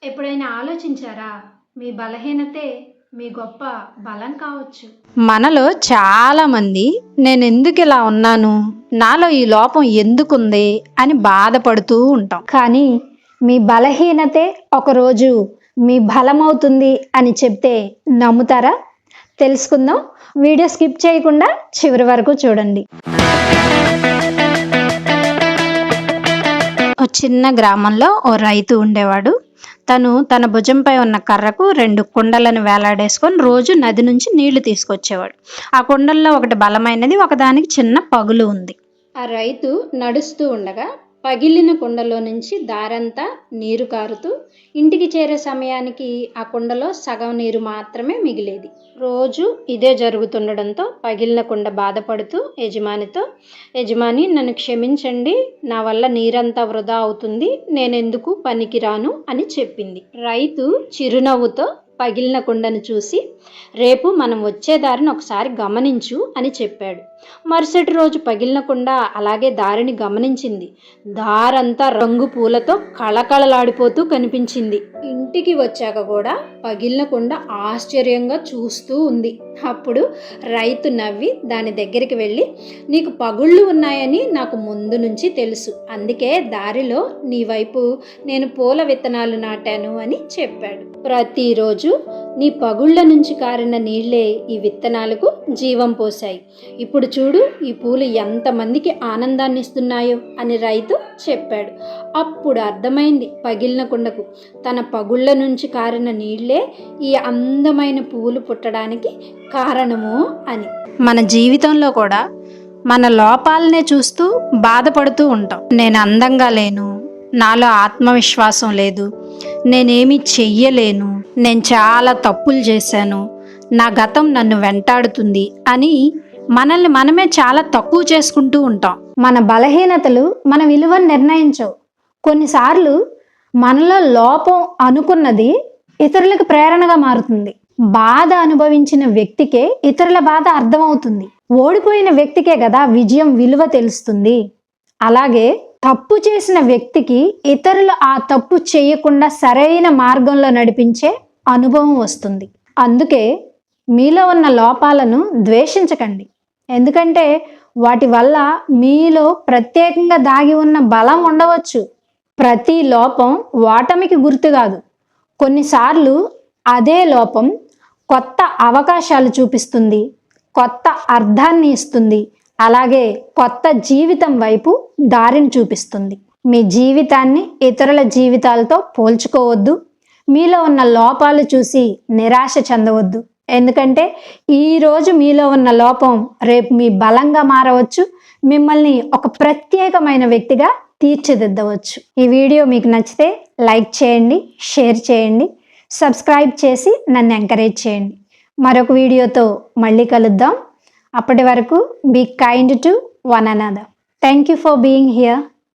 ఎప్పుడైనా ఆలోచించారా? మీ బలహీనతే మీ గొప్ప బలం కావచ్చు. మనలో చాలామంది నేను ఎందుకు ఇలా ఉన్నాను, నాలో ఈ లోపం ఎందుకుంది అని బాధపడుతూ ఉంటాం. కానీ మీ బలహీనతే ఒకరోజు మీ బలమవుతుంది అని చెప్తే నమ్ముతారా? తెలుసుకుందాం. వీడియో స్కిప్ చేయకుండా చివరి వరకు చూడండి. ఓ చిన్న గ్రామంలో ఓ రైతు ఉండేవాడు. తను తన భుజంపై ఉన్న కర్రకు 2 కుండలను వేలాడేసుకొని రోజు నది నుంచి నీళ్లు తీసుకొచ్చేవాడు. ఆ కుండల్లో ఒకటి బలమైనది, ఒకదానికి చిన్న పగులు ఉంది. ఆ రైతు నడుస్తూ ఉండగా పగిలిన కుండలో నుంచి దారంతా నీరు కారుతూ ఇంటికి చేరే సమయానికి ఆ కుండలో సగం నీరు మాత్రమే మిగిలేది. రోజు ఇదే జరుగుతుండడంతో పగిలిన కుండ బాధపడుతూ యజమాని నన్ను క్షమించండి, నా వల్ల నీరంతా వృధా అవుతుంది, నేనెందుకు పనికిరాను అని చెప్పింది. రైతు చిరునవ్వుతో పగిలిన కుండను చూసి, రేపు మనం వచ్చే దారిని ఒకసారి గమనించు అని చెప్పాడు. మరుసటి రోజు పగిలిన కుండ అలాగే దారిని గమనించింది. దారంతా రంగు పూలతో కళకళలాడిపోతూ కనిపించింది. ఇంటికి వచ్చాక కూడా పగిలిన కుండ ఆశ్చర్యంగా చూస్తూ ఉంది. అప్పుడు రైతు నవ్వి దాని దగ్గరికి వెళ్ళి, నీకు పగుళ్ళు ఉన్నాయని నాకు ముందు నుంచి తెలుసు, అందుకే దారిలో నీ వైపు నేను పూల విత్తనాలు నాటాను అని చెప్పాడు. ప్రతిరోజు నీ పగుళ్ళ నుంచి కారిన నీళ్లే ఈ విత్తనాలకు జీవం పోశాయి. ఇప్పుడు చూడు, ఈ పూలు ఎంతమందికి ఆనందాన్ని ఇస్తున్నాయో అని రైతు చెప్పాడు. అప్పుడు అర్థమైంది పగిలిన కుండకు, తన పగుళ్ళ నుంచి కారిన నీళ్లే ఈ అందమైన పువ్వులు పుట్టడానికి కారణము అని. మన జీవితంలో కూడా మన లోపాలనే చూస్తూ బాధపడుతూ ఉంటాం. నేను అందంగా లేను, నాలో ఆత్మవిశ్వాసం లేదు, నేనేమీ చెయ్యలేను, నేను చాలా తప్పులు చేశాను, నా గతం నన్ను వెంటాడుతుంది అని మనల్ని మనమే చాలా తక్కువ చేసుకుంటూ ఉంటాం. మన బలహీనతలు మన విలువను నిర్ణయించవు. కొన్నిసార్లు మనలో లోపం అనుకున్నది ఇతరులకు ప్రేరణగా మారుతుంది. బాధ అనుభవించిన వ్యక్తికే ఇతరుల బాధ అర్థమవుతుంది. ఓడిపోయిన వ్యక్తికే కదా విజయం విలువ తెలుస్తుంది. అలాగే తప్పు చేసిన వ్యక్తికి ఇతరులు ఆ తప్పు చేయకుండా సరైన మార్గంలో నడిపించే అనుభవం వస్తుంది. అందుకే మీలో ఉన్న లోపాలను ద్వేషించకండి, ఎందుకంటే వాటి వల్ల మీలో ప్రత్యేకంగా దాగి ఉన్న బలం ఉండవచ్చు. ప్రతి లోపం ఓటమికి గుర్తు కాదు. కొన్నిసార్లు అదే లోపం కొత్త అవకాశాలు చూపిస్తుంది, కొత్త అర్థాన్ని ఇస్తుంది, అలాగే కొత్త జీవితం వైపు దారిని చూపిస్తుంది. మీ జీవితాన్ని ఇతరుల జీవితాలతో పోల్చుకోవద్దు. మీలో ఉన్న లోపాలు చూసి నిరాశ చెందవద్దు, ఎందుకంటే ఈరోజు మీలో ఉన్న లోపం రేపు మీ బలంగా మారవచ్చు, మిమ్మల్ని ఒక ప్రత్యేకమైన వ్యక్తిగా తీర్చిదిద్దవచ్చు. ఈ వీడియో మీకు నచ్చితే లైక్ చేయండి, షేర్ చేయండి, సబ్స్క్రైబ్ చేసి నన్ను ఎంకరేజ్ చేయండి. మరొక వీడియోతో మళ్ళీ కలుద్దాం. అప్పటి వరకు be kind to one another. Thank you for being here.